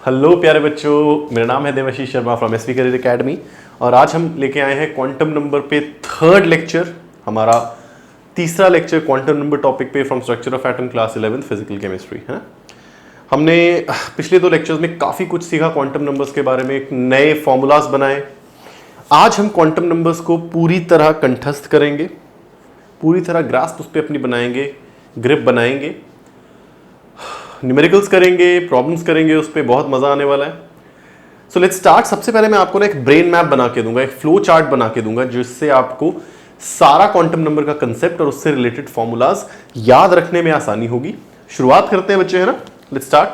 Hello प्यारे बच्चों, मेरा नाम है Devashish Sharma from SP career academy और आज हम लेके आए हैं क्वांटम नंबर पे थर्ड लेक्चर। हमारा तीसरा लेक्चर क्वांटम नंबर टॉपिक पे from structure of atom class 11 physical chemistry है। हमने पिछले दो लेक्चर्स में काफ़ी कुछ सीखा क्वांटम नंबर्स के बारे में, एक नए फॉर्मूलाज बनाए। आज हम क्वांटम नंबर्स को पूरी तरह कंठस्थ करेंगे, पूरी तरह ग्रास्प उस पर अपनी बनाएंगे, ग्रिप बनाएंगे, न्यूमेरिकल्स करेंगे, प्रॉब्लम्स करेंगे, उस पर बहुत मजा आने वाला है। So let's start. सबसे पहले मैं आपको ना एक ब्रेन मैप बना के दूंगा, एक फ्लो चार्ट बना के दूंगा जिससे आपको सारा क्वांटम नंबर का कंसेप्ट और उससे रिलेटेड फॉर्मूलाज याद रखने में आसानी होगी। शुरुआत करते हैं बच्चे, है ना। Let's start,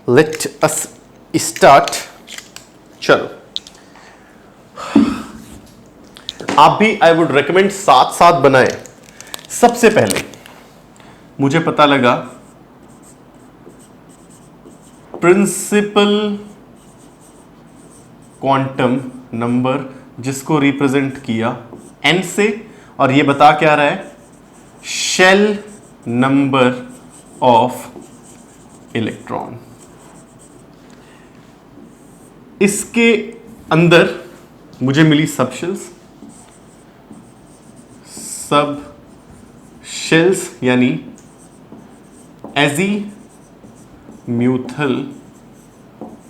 let us start. चलो, आप भी आई वुड रिकमेंड साथ साथ बनाए। सबसे पहले मुझे पता लगा प्रिंसिपल क्वांटम नंबर जिसको रिप्रेजेंट किया n से, और ये बता क्या रहा है, शेल नंबर ऑफ इलेक्ट्रॉन। इसके अंदर मुझे मिली सब शेल्स, सब शेल्स यानी एजीम्यूथल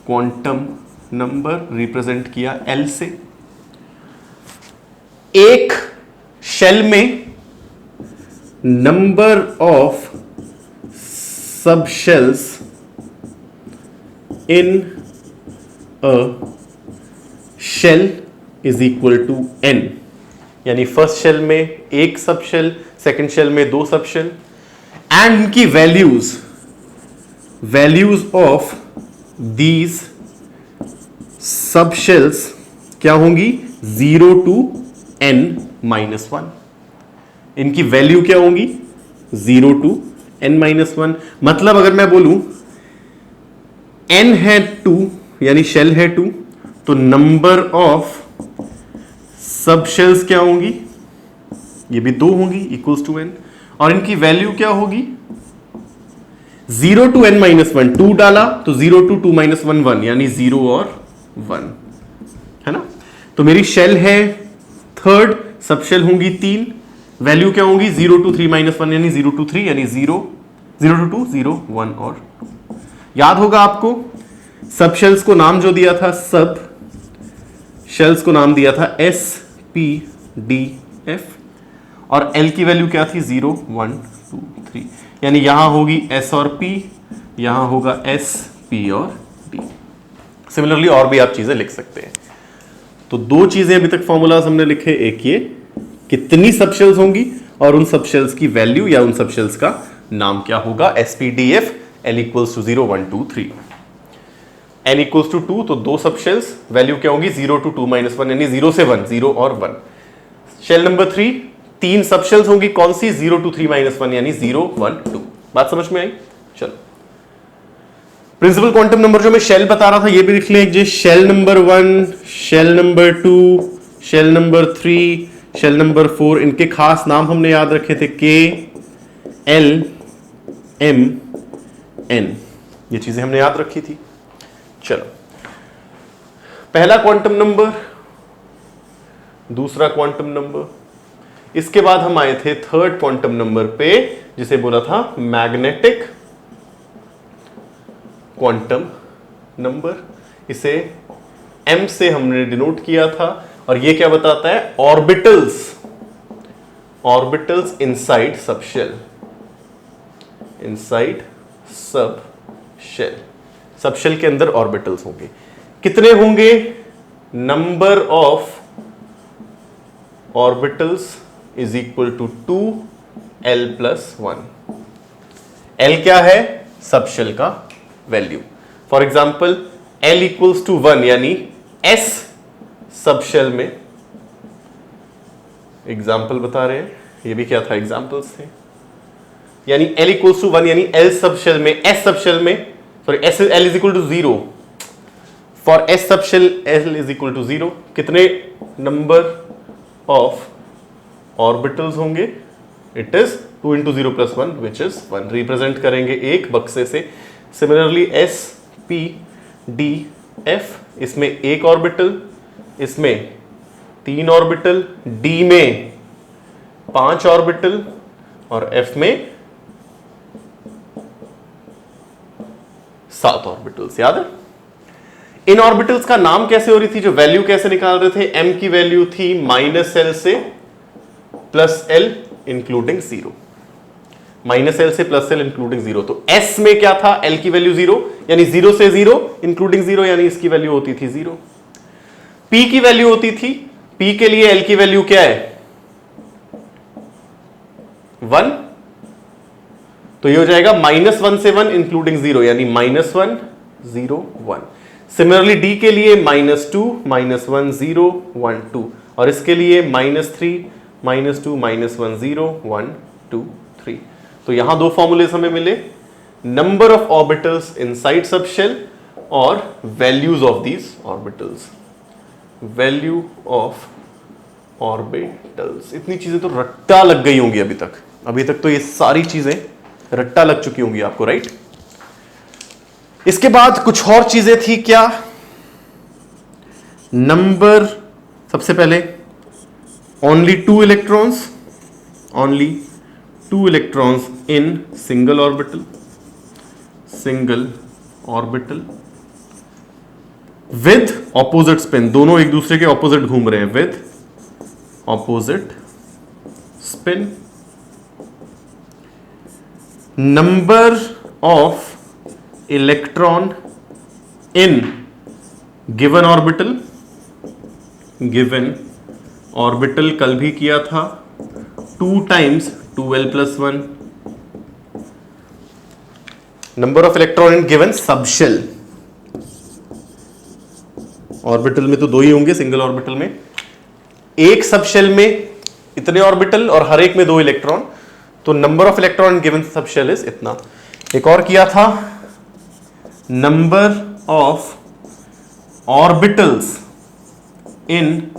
क्वांटम नंबर रिप्रेजेंट किया L से। एक शेल में number of sub shells in a shell is equal to n, यानी फर्स्ट शेल में एक सब शेल, सेकेंड शेल में दो सब शेल, एंड इनकी values of these sub shells क्या होंगी, 0 to n-1। इनकी वैल्यू क्या होंगी, 0 to n-1। मतलब अगर मैं बोलूं n है 2 यानी शेल है 2, तो नंबर ऑफ सब शेल्स क्या होंगी, ये भी 2 होंगी, इक्वल्स टू n, और इनकी वैल्यू क्या होगी, 0 to n-1। 2 डाला तो 0 to 2-1 1, यानी 0 और 1, है ना। तो मेरी शेल है थर्ड, सब शेल होंगी 3, वैल्यू क्या होंगी, 0 to 3-1 यानी 0 to 3, यानी 0 to 2 0 1 और 2। याद होगा आपको सब शेल्स को नाम जो दिया था, सब शेल्स को नाम दिया था SPDF, और L की वैल्यू क्या थी, 0 1 2 3, यानी यहां होगी S और P, यहां होगा S P और D। सिमिलरली और भी आप चीजें लिख सकते हैं। तो दो चीजें अभी तक फॉर्मूलाज हमने लिखे, एक ये कितनी सब शेल्स होंगी और उन सब शेल्स की वैल्यू या उन सब शेल्स का नाम क्या होगा, SPDF, L equals to 0 1 2 3, n equals to 2, तो दो सब शेल्स, वैल्यू क्या होगी, 0 to 2-1 यानी 0 से 1, 0 और 1। शेल नंबर 3, 3 सब शेल्स होंगी, कौन सी, 0 to 3-1 यानी 0 1 2। बात समझ में आई। चलो, प्रिंसिपल क्वांटम नंबर जो मैं शेल बता रहा था ये भी लिख लें, जो shell number 1, shell number 2, shell number 3, shell number 4, इनके खास नाम हमने याद रखे थे, K L M N, ये चीजें हमने याद रखी थी। चलो, पहला क्वांटम नंबर, दूसरा क्वांटम नंबर, इसके बाद हम आए थे थर्ड क्वांटम नंबर पे जिसे बोला था मैग्नेटिक क्वांटम नंबर। इसे M से हमने डिनोट किया था, और ये क्या बताता है, orbitals inside sub shell, inside sub shell, sub shell के अंदर ऑर्बिटल्स होंगे। कितने होंगे, number of orbitals is equal to 2l+1। L क्या है, सब शेल का value. For example L equals to 1 यानी S सब शेल में, एग्जाम्पल बता रहे हैं, ये भी क्या था, एग्जाम्पल्स थे, यानी L इक्वल्स टू 1 यानी L सब शेल में, S सब शेल में, sorry L is equal to 0, for S sub shell L is equal to 0, कितने नंबर ऑफ ऑर्बिटल्स होंगे, it is 2 into 0 + 1 which is 1, represent करेंगे एक बक्से से। Similarly S P D F, इसमें एक ऑर्बिटल, इसमें 3 ऑर्बिटल, D में 5 ऑर्बिटल और F में 7 ऑर्बिटल्स। याद है? इन ऑर्बिटल्स का नाम कैसे हो रही थी, जो वैल्यू कैसे निकाल रहे थे? m की वैल्यू थी -l से +l इंक्लूडिंग 0, -l से +l इंक्लूडिंग 0। तो s में क्या था? l की वैल्यू 0, यानी 0 से 0 इंक्लूडिंग 0, यानी इसकी वैल्यू होती थी 0। p की वैल्यू होती थी, p के लिए l की वैल्यू क्या है? 1, तो ये हो जाएगा -1 से 1 इंक्लूडिंग 0, यानी -1 0 1। सिमिलरली d के लिए -2 -1 0 1 2, और इसके लिए -3 -2 -1 0 1 2 3। तो यहां दो फॉर्मूलेस हमें मिले, number of orbitals inside subshell और values of these orbitals, value of orbitals. इतनी चीजें तो रट्टा लग गई होंगी अभी तक तो ये सारी चीजें रट्टा लग चुकी होंगी आपको, राइट? इसके बाद कुछ और चीजें थी क्या? नंबर, सबसे पहले only 2 electrons, only 2 electrons in single orbital with opposite spin, दोनों एक दूसरे के ऑपोजिट घूम रहे हैं, with opposite spin. Number of electron in given orbital, कल भी किया था, 2 times 2l + 1। Number of electron in given subshell, orbital में तो 2 ही होंगे, सिंगल ऑर्बिटल में एक सबशेल में इतने ऑर्बिटल और हर एक में 2 इलेक्ट्रॉन, तो number of electron in given subshell is इतना। एक और किया था, number of orbitals in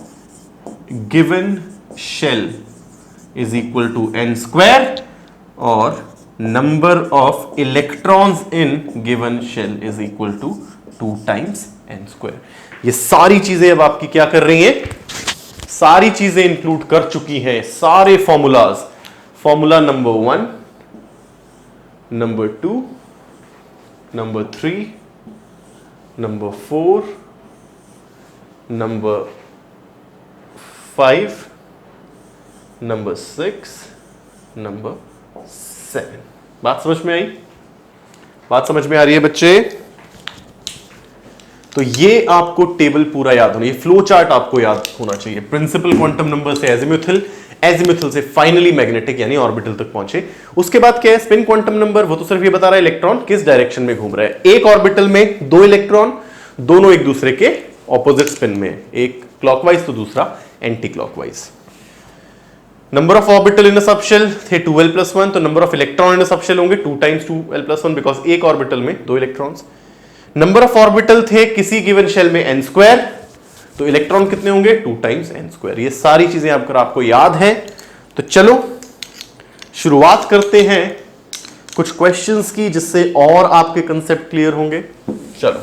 given shell is equal to n², और number of electrons in given shell is equal to 2 times n²। ये सारी चीजें अब आपकी क्या कर रही हैं? सारी चीजें इंक्लूड कर चुकी हैं, सारे formulas. Formula number 1, number 2, number 3, number 4, number 5, number 6, number 7। बात समझ में आई? बात समझ में आ रही है बच्चे? तो ये आपको टेबल पूरा याद होना, ये फ्लो चार्ट आपको याद होना चाहिए। प्रिंसिपल क्वांटम नंबर से एजिमुथल से फाइनली मैग्नेटिक यानी ऑर्बिटल तक पहुंचे। उसके बाद क्या है? स्पिन क्वांटम नंबर, वो तो सिर्फ ये बता रहा है इलेक्ट्रॉन किस डायरेक्शन में घूम रहा है। एक ऑर्बिटल में 2 इलेक्ट्रॉन, दोनों एक दूसरे के ऑपोजिट स्पिन में, एक क्लॉकवाइज तो दूसरा anti clockwise. Number of orbital in a subshell थे 2l + 1, तो number of electron in a subshell होंगे 2 टाइम्स 2l + 1, बिकॉज एक ऑर्बिटल में 2 इलेक्ट्रॉन्स। नंबर ऑफ ऑर्बिटल थे किसी गिवन शेल में n², तो इलेक्ट्रॉन कितने होंगे? 2 टाइम्स n²। ये सारी चीजें आपको याद हैं। तो चलो शुरुआत करते हैं कुछ क्वेश्चंस की, जिससे और आपके कंसेप्ट क्लियर होंगे। चलो,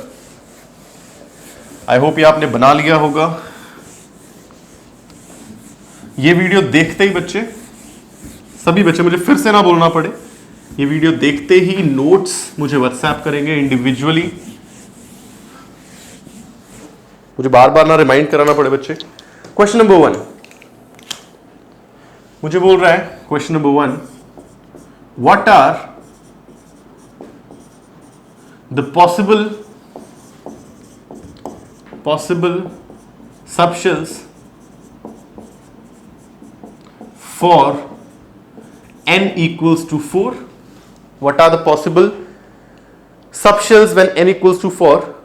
आई होप ये आपने बना लिया होगा। ये वीडियो देखते ही बच्चे, सभी बच्चे, मुझे फिर से ना बोलना पड़े, ये वीडियो देखते ही नोट्स मुझे व्हाट्सएप करेंगे इंडिविजुअली, मुझे बार बार ना रिमाइंड कराना पड़े बच्चे। क्वेश्चन नंबर 1 मुझे बोल रहा है, question number 1, what are the possible subshells for n equals to 4? What are the possible subshells when n equals to 4?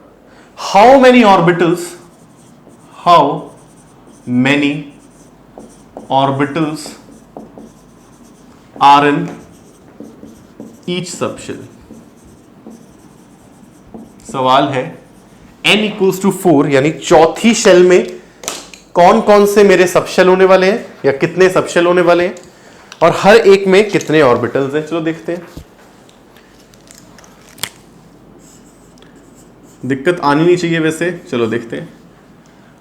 How many orbitals are in each subshell? सवाल है n equals to 4 यानी चौथी shell में कौन कौन से मेरे subshell होने वाले हैं, या कितने सबशेल होने वाले हैं, और हर एक में कितने ऑर्बिटल्स हैं। चलो देखते हैं। दिक्कत आनी नहीं चाहिए वैसे, चलो देखते हैं।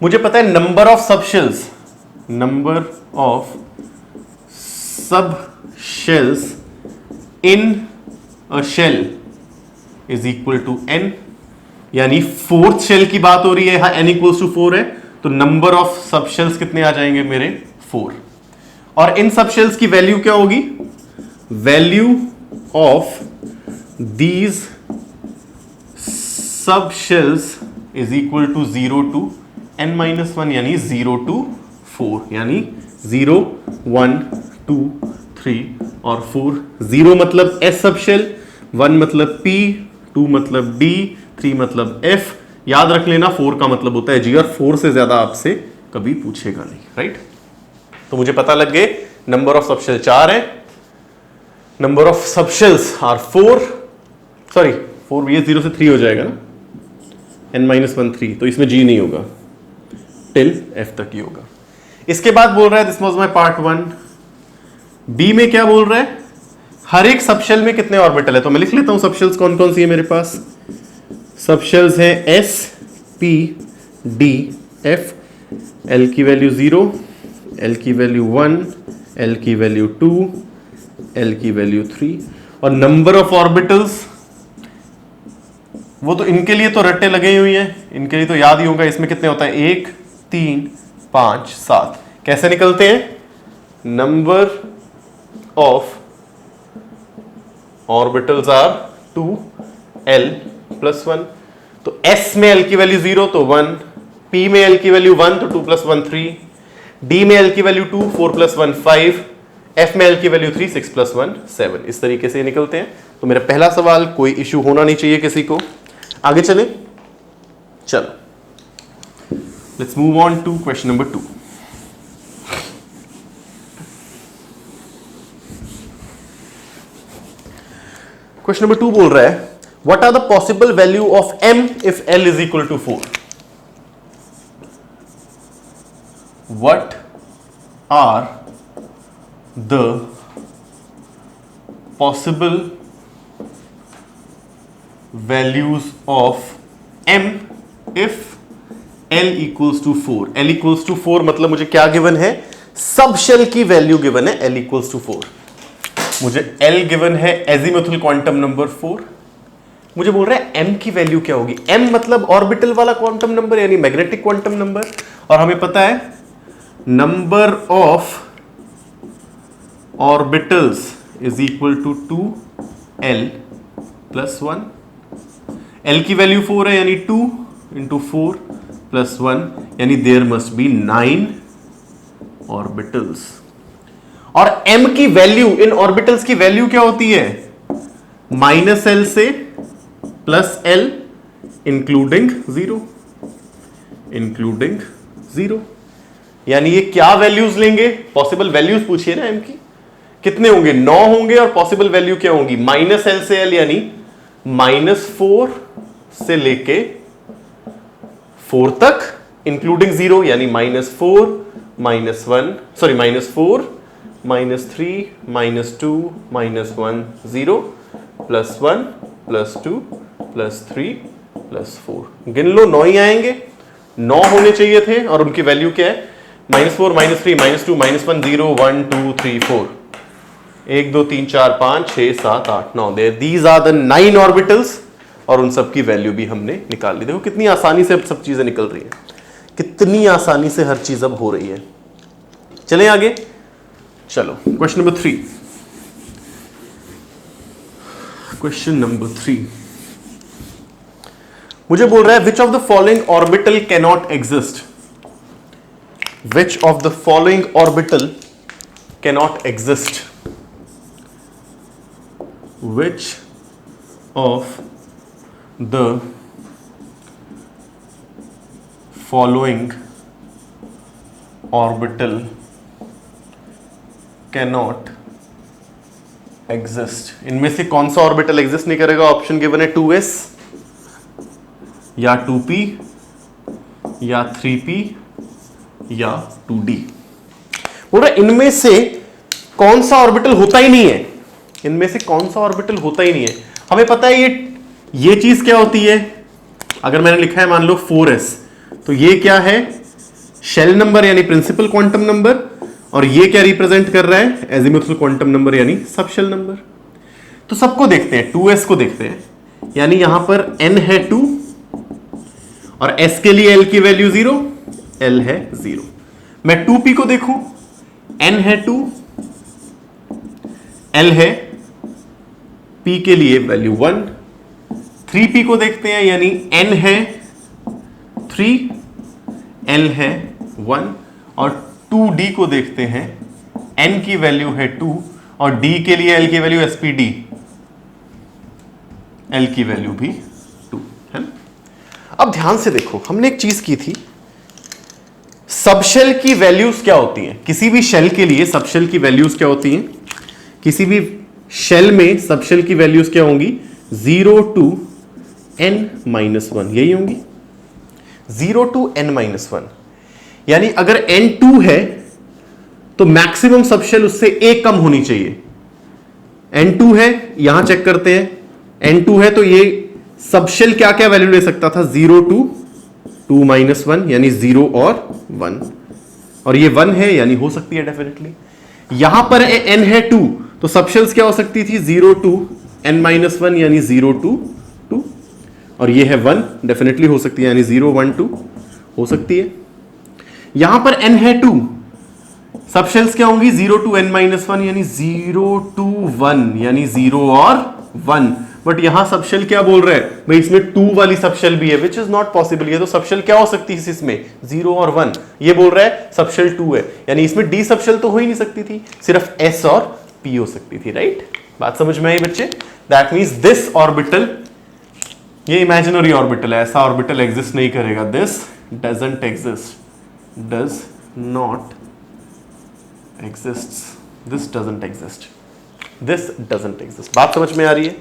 मुझे पता है number of sub shells, number of sub shells in a shell is equal to n, यानी फोर्थ शेल की बात हो रही है, यहां n इक्वल्स टू 4 है, तो नंबर ऑफ सब शेल्स कितने आ जाएंगे मेरे 4। और इन सब शेल्स की वैल्यू क्या होगी, value of these sub shells is equal to 0 to n-1, यानी 0 टू 4, यानी 0 1 2 3 और 4। 0 मतलब S सब शेल, 1 मतलब P, 2 मतलब D, 3 मतलब F। याद रख लेना 4 का मतलब होता है G, और 4 से ज्यादा आपसे कभी पूछेगा नहीं, राइट। तो मुझे पता लग गए नंबर ऑफ सब शेल 4 है, number of sub shells are 4, sorry 4, ये 0 से 3 हो जाएगा ना, n-1 3, तो इसमें G नहीं होगा, टिल F तक ही होगा। इसके बाद बोल रहा है this was my part 1। B में क्या बोल रहा है, हर एक सबशेल में कितने ऑर्बिटल है, तो मैं लिख लेता हूं सबशेल्स कौन कौन सी है मेरे पास। सबशेल्स है S P D F, L की वैल्यू 0, L की वैल्यू 1, L की वैल्यू 2, L की वैल्यू 3। और नंबर ऑफ ऑर्बिटल्स, वो तो इनके लिए तो रट्टे लगे हुई हैं, इनके लिए तो याद ही होगा, इसमें कितने होता है 1 3 5 7। कैसे निकलते हैं, number of orbitals are 2 L plus 1। तो S में L की वैल्यू 0 तो 1, P में L की वैल्यू 1 तो 2 प्लस 1 3, D में L की वैल्यू 2 4 प्लस 1 5, F में L की वैल्यू 3 6 प्लस 1 7। इस तरीके से निकलते हैं। तो मेरा पहला सवाल, कोई इश्यू होना नहीं चाहिए किसी को। आगे चले, चलो let's move on to question number 2। Question number 2 बोल रहा है what are the possible value of m if l is equal to 4। What are the possible values of m if l equals to 4। l equals to 4 मतलब मुझे क्या given है, sub shell की value given है l equals to 4। मुझे l given है azimuthal quantum number 4। मुझे बोल रहा है m की वैल्यू क्या होगी, m मतलब ऑर्बिटल वाला क्वांटम नंबर यानी मैग्नेटिक क्वांटम नंबर, और हमें पता है number of orbitals is equal to 2l plus 1। l की वैल्यू 4 है यानी 2 इंटू 4 प्लस 1, यानी देयर मस्ट बी 9 ऑर्बिटल्स। और m की वैल्यू, इन ऑर्बिटल्स की वैल्यू क्या होती है, माइनस l से प्लस l इंक्लूडिंग 0, इंक्लूडिंग 0। यानी ये क्या वैल्यूज लेंगे, पॉसिबल वैल्यूज पूछिए ना m की, कितने होंगे 9 होंगे, और पॉसिबल वैल्यू क्या होंगी माइनस l से l, यानी -4 से लेके 4 तक इंक्लूडिंग 0, यानी -4 -1 सॉरी -4 -3 -2 -1 0 +1 +2 +3 +4। गिन लो 9 ही आएंगे, 9 होने चाहिए थे, और उनकी वैल्यू क्या है -4 -3 -2 -1 0 1 2 3 4 1 2 3 4 5 6 7 8 9। दीज आर द 9 ऑर्बिटल्स, और उन सब की वैल्यू भी हमने निकाल ली। देखो कितनी आसानी से अब सब चीजें निकल रही हैं, कितनी आसानी से हर चीज अब हो रही है। चलें आगे, चलो क्वेश्चन नंबर 3। क्वेश्चन नंबर 3 मुझे बोल रहा है which of the following orbital cannot exist. Which of the following orbital cannot exist. Which of the following orbital cannot exist। इनमें से कौन सा ऑर्बिटल एग्जिस्ट नहीं करेगा, ऑप्शन गिवन है 2s या 2p या 3p या 2d। बोल रहा इनमें से कौन सा ऑर्बिटल होता ही नहीं है, इनमें से कौन सा ऑर्बिटल होता ही नहीं है। हमें पता है ये चीज क्या होती है, अगर मैंने लिखा है मान लो 4s, तो ये क्या है, शेल नंबर यानी प्रिंसिपल क्वांटम नंबर, और ये क्या रिप्रेजेंट कर रहा है, एजिमुथल क्वांटम नंबर यानी सब शेल नंबर। तो सबको देखते हैं, 2s को देखते हैं, यानी यहां पर n है 2 और s के लिए l की वैल्यू 0, l है 0। मैं 2p को देखूं, n है 2, l है p के लिए वैल्यू 1। 3p को देखते हैं, यानी n है 3, l है 1, और 2d को देखते हैं, n की वैल्यू है 2 और d के लिए l की वैल्यू spd, l की वैल्यू भी 2 है ना। अब ध्यान से देखो, हमने एक चीज की थी, सबशेल की वैल्यूज क्या होती हैं, किसी भी शेल के लिए सबशेल की वैल्यूज क्या होती हैं, किसी भी शेल में सबशेल की वैल्यूज क्या होंगी, 0 to n-1, यही होंगी, 0 to n-1। यानी अगर n2 है तो मैक्सिमम सबशेल उससे एक कम होनी चाहिए। n2 है, यहां चेक करते हैं, n2 है तो ये सबशेल क्या क्या वैल्यू ले सकता था, 0 to 2-1, यानी 0 और 1, और ये 1 है यानी हो सकती है डेफिनेटली। यहां पर n है 2, तो सबशेल्स क्या हो सकती थी, 0 to n-1 यानी 0 to 2, और ये है 1, डेफिनेटली हो सकती है, यानी 0 1 2 हो सकती है। यहां पर n है 2, सबशेल्स क्या होंगी, 0 to n-1 यानी 0 to 1, यानी 0 और 1। बट यहां सबशेल क्या बोल रहा है भाई, इसमें 2 वाली सबशेल भी है, विच इज नॉट पॉसिबल। ये तो सबशेल क्या हो सकती है इसमें, 0 और 1, ये बोल रहा है सबशेल 2 है, यानी इसमें डी सबशेल तो हो ही नहीं सकती थी, सिर्फ s और p हो सकती थी, राइट। बात समझ में आई बच्चे। दैट मीन्स दिस ऑर्बिटल, ये इमेजिनरी ऑर्बिटल है, ऐसा ऑर्बिटल एग्जिस्ट नहीं करेगा, this doesn't exist, does not exists, this doesn't exist, this doesn't exist। बात समझ में आ रही है।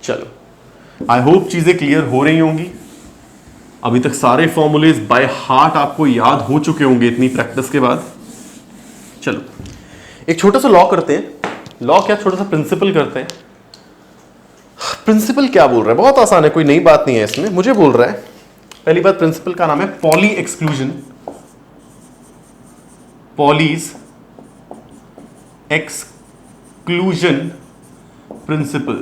चलो, आई होप चीजें क्लियर हो रही होंगी। अभी तक सारे फॉर्मूलेज बाय हार्ट आपको याद हो चुके होंगे इतनी प्रैक्टिस के बाद। चलो एक छोटा सा लॉ करते हैं, लॉ क्या, छोटा सा प्रिंसिपल करते हैं। प्रिंसिपल क्या बोल रहा है, बहुत आसान है, कोई नई बात नहीं है इसमें। मुझे बोल रहा है, पहली बात प्रिंसिपल का नाम है poly exclusion, Pauli's exclusion principle,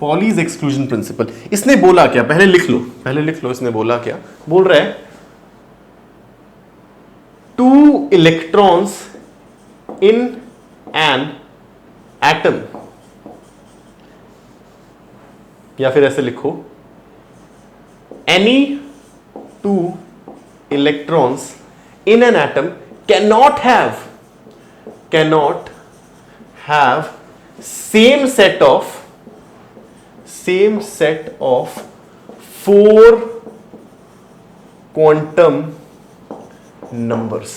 Pauli's exclusion principle. इसने बोला क्या, पहले लिख लो, पहले लिख लो, इसने बोला क्या, बोल रहा है 2 इलेक्ट्रॉन्स इन एन एटम, या फिर ऐसे लिखो, any 2 electrons in an atom cannot have same set of 4 quantum numbers।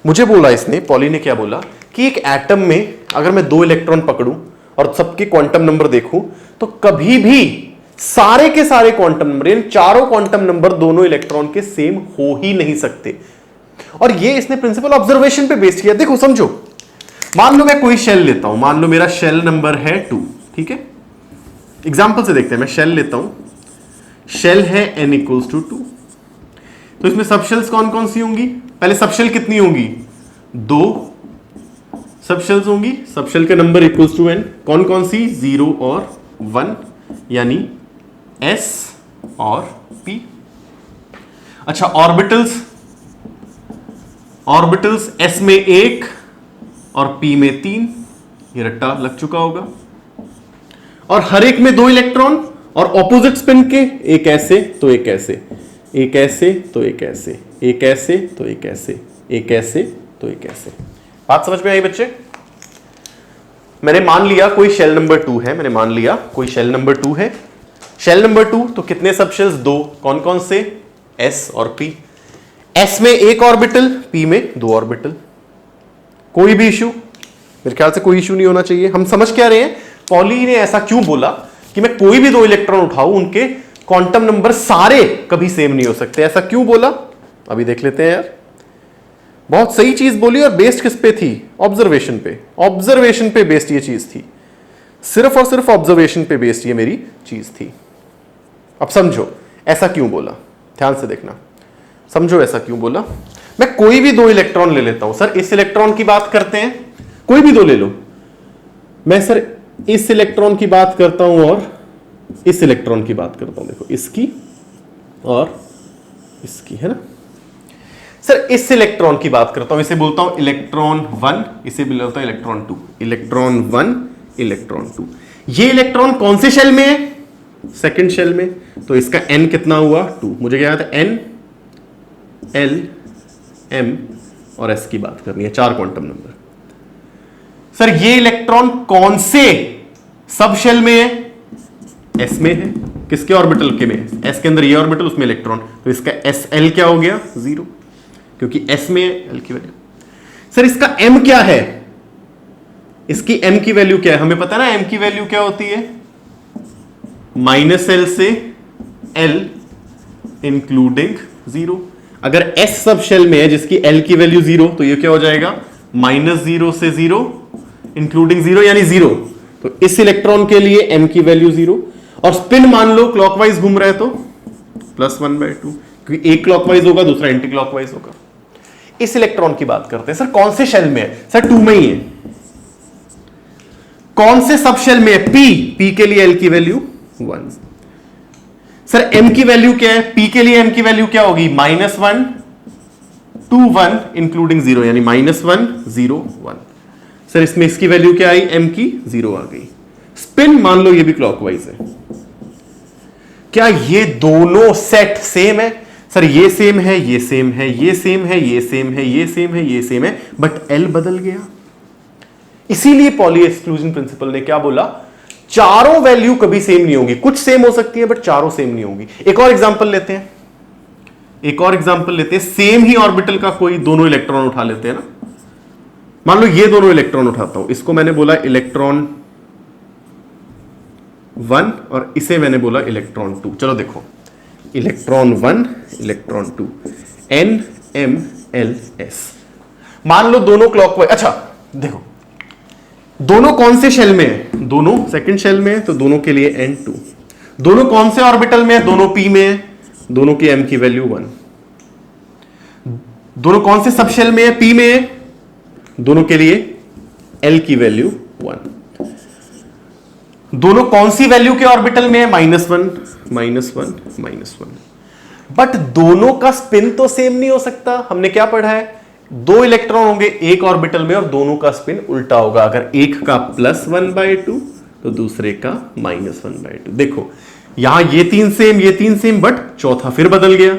मुझे बोला इसने, पॉली ने क्या बोला कि एक एटम में अगर मैं 2 इलेक्ट्रॉन पकड़ूं और सबके क्वांटम नंबर देखूं, तो कभी भी सारे के सारे क्वांटम नंबर, यानी चारों क्वांटम नंबर दोनों इलेक्ट्रॉन के सेम हो ही नहीं सकते। और ये इसने प्रिंसिपल ऑब्जर्वेशन पे बेस्ड किया। देखो समझो, मान लो मैं कोई शेल लेता हूं, मान लो मेरा शेल नंबर है 2, ठीक है। एग्जांपल से देखते हैं, मैं शेल लेता हूं, शेल है n = 2, तो इसमें सबशेल्स कौन कौन सी होंगी, पहले सबशेल कितनी होंगी, 2 सबशेल्स होंगी, सबशेल के नंबर इक्वल्स टू n, कौन कौन सी, 0 और 1, यानी s और p। अच्छा, ऑर्बिटल्स, ऑर्बिटल्स s में 1 और p में 3, ये रट्टा लग चुका होगा। और हर एक में 2 इलेक्ट्रॉन और ऑपोजिट स्पिन के, एक ऐसे तो एक ऐसे, एक ऐसे तो एक ऐसे, एक ऐसे तो एक ऐसे, एक ऐसे तो एक ऐसे। बात समझ में आई बच्चे। मैंने मान लिया कोई शेल नंबर 2 है, मैंने मान लिया कोई शेल नंबर 2 है, शेल नंबर 2 तो कितने सबशेल्स, 2, कौन कौन से, s और p। s में 1 ऑर्बिटल, p में 2 ऑर्बिटल। कोई भी इशू, मेरे ख्याल से कोई इशू नहीं होना चाहिए। हम समझ क्या रहे हैं, पॉली ने ऐसा क्यों बोला कि मैं कोई भी 2 इलेक्ट्रॉन उठाऊं, उनके क्वांटम नंबर सारे कभी सेम नहीं हो सकते, ऐसा क्यों बोला, अभी देख लेते हैं यार। बहुत सही चीज बोली, और बेस्ड किस पे थी, ऑब्जर्वेशन पे, ऑब्जर्वेशन पे बेस्ड ये चीज थी। सिर्फ और सिर्फ ऑब्जर्वेशन पे बेस्ड ये मेरी चीज थी। अब समझो ऐसा क्यों बोला, ध्यान से देखना, समझो ऐसा क्यों बोला। मैं कोई भी दो इलेक्ट्रॉन ले लेता हूं, सर इस इलेक्ट्रॉन की बात करते हैं, कोई भी दो ले लो, मैं सर इस इलेक्ट्रॉन की बात करता हूं और इस इलेक्ट्रॉन की बात करता हूं, देखो इसकी और इसकी, है ना। सर इस इलेक्ट्रॉन की बात करता हूं, इसे बोलता हूं इलेक्ट्रॉन 1, इसे भी बोलता हूं इलेक्ट्रॉन 2, इलेक्ट्रॉन 1 इलेक्ट्रॉन 2। ये इलेक्ट्रॉन कौन से शेल में है, सेकंड शेल में, तो इसका n कितना हुआ 2। मुझे क्या आता है, n l m और s की बात करनी है, 4 क्वांटम नंबर। सर ये इलेक्ट्रॉन कौन से सब शेल में है, s में है, किसके ऑर्बिटल के में, s के अंदर ये ऑर्बिटल, उसमें इलेक्ट्रॉन, तो इसका sl क्या हो गया 0, क्योंकि s में है l की वैल्यू। सर इसका m क्या है, इसकी m की वैल्यू क्या है, हमें पता है ना m की वैल्यू क्या होती है, -l से l इंक्लूडिंग 0। अगर s सब शेल में है जिसकी l की वैल्यू 0, तो ये क्या हो जाएगा, -0 से 0 इंक्लूडिंग 0 यानी 0। तो इस इलेक्ट्रॉन के लिए m की वैल्यू 0, और स्पिन मान लो क्लॉकवाइज घूम रहा है तो +1/2, क्योंकि एक क्लॉकवाइज होगा दूसरा एंटी क्लॉकवाइज होगा। इस इलेक्ट्रॉन की बात करते हैं, सर कौन से शेल में है, सर 2 में ही है। कौन से सब शेल में है, p के लिए l की वैल्यू 1। सर m की वैल्यू क्या है, p के लिए m की वैल्यू क्या होगी, -1 2 1 इंक्लूडिंग 0 यानी -1 0 1। सर इसमें इसकी वैल्यू क्या आई, m की 0 आ गई। स्पिन मान लो ये भी क्लॉकवाइज है, क्या ये दोनों सेट सेम है, सर ये सेम है, ये सेम है, ये सेम है, ये सेम है, ये सेम है, ये सेम है, बट l बदल गया। इसीलिए पॉली एक्सक्लूजन प्रिंसिपल ने क्या बोला, चारों वैल्यू कभी सेम नहीं होगी, कुछ सेम हो सकती है बट चारों सेम नहीं होगी। एक और एग्जांपल लेते हैं, एक और एग्जांपल लेते हैं, सेम ही ऑर्बिटल का कोई दोनों इलेक्ट्रॉन उठा लेते हैं ना। मान लो ये दोनों इलेक्ट्रॉन उठाता हूं, इसको मैंने बोला इलेक्ट्रॉन 1 और इसे मैंने बोला इलेक्ट्रॉन 2। चलो देखो, electron 1 electron 2 n m l s। मान लो दोनों क्लॉकवाइज, अच्छा देखो दोनों कौन से शेल में है, दोनों सेकंड शेल में है, तो दोनों के लिए n2। दोनों कौन से ऑर्बिटल में है, दोनों p में है, दोनों की m की वैल्यू 1। दोनों कौन से सब शेल में है, p में है, दोनों के लिए l की वैल्यू 1। दोनों कौन सी वैल्यू के ऑर्बिटल में है, -1 -1। बट दोनों का स्पिन तो सेम नहीं हो सकता। हमने क्या पढ़ा है, दो इलेक्ट्रॉन होंगे एक ऑर्बिटल में और दोनों का स्पिन उल्टा होगा। अगर एक का +1/2 तो दूसरे का -1/2। देखो यहां ये तीन सेम बट चौथा फिर बदल गया।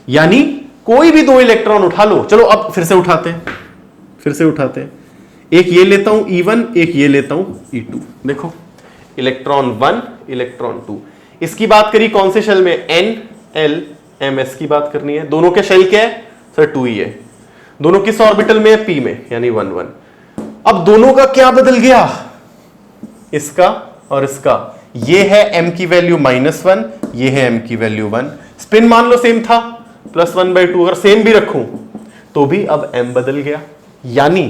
यानी कोई भी दो इलेक्ट्रॉन उठा लो, चलो अब फिर से उठाते हैं, एक ये लेता हूं E1, एक ये लेता हूं E2। देखो इलेक्ट्रॉन 1 इलेक्ट्रॉन 2, इसकी बात करी कौन से शेल में, N L M S की बात करनी है। दोनों के शेल क्या है, सर 2 ही है। दोनों किस ऑर्बिटल में है, P में, यानी 1 1। अब दोनों का क्या बदल गया, इसका और इसका। ये है m की वैल्यू -1, ये है m की वैल्यू 1। स्पिन मान लो सेम था +1/2, अगर सेम भी रखूं तो भी अब m बदल गया। यानी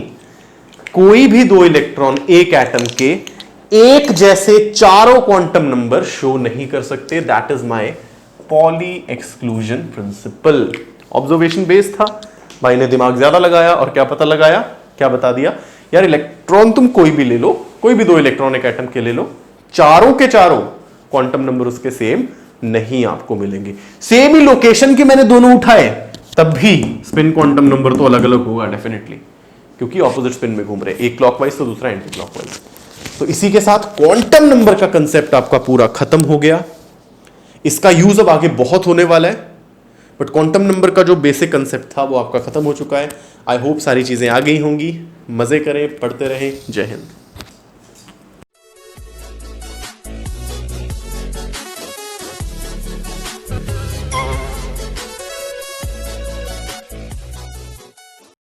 कोई भी दो इलेक्ट्रॉन एक एटम के एक जैसे चारों क्वांटम नंबर शो नहीं कर सकते। That is my poly exclusion principle. Observation based था, भाई ने दिमाग ज्यादा लगाया और क्या पता लगाया, क्या बता दिया, यार इलेक्ट्रॉन तुम कोई भी ले लो, कोई भी दो इलेक्ट्रॉन एक एटम के ले लो, चारों के चारों क्वांटम नंबर उसके सेम नहीं आपको मिलेंगे। सेम ही लोकेशन के मैंने दोनों उठाए तब भी स्पिन क्वांटम नंबर तो अलग अलग होगा डेफिनेटली, क्योंकि ऑपोजिट स्पिन में घूम रहे, एक क्लॉकवाइज तो दूसरा एंटी क्लॉकवाइज। तो इसी के साथ क्वांटम नंबर का कंसेप्ट आपका पूरा खत्म हो गया। इसका यूज अब आगे बहुत होने वाला है, बट क्वांटम नंबर का जो बेसिक कंसेप्ट था वो आपका खत्म हो चुका है। आई होप सारी चीजें आ गई होंगी। मजे करें, पढ़ते रहें। जय हिंद।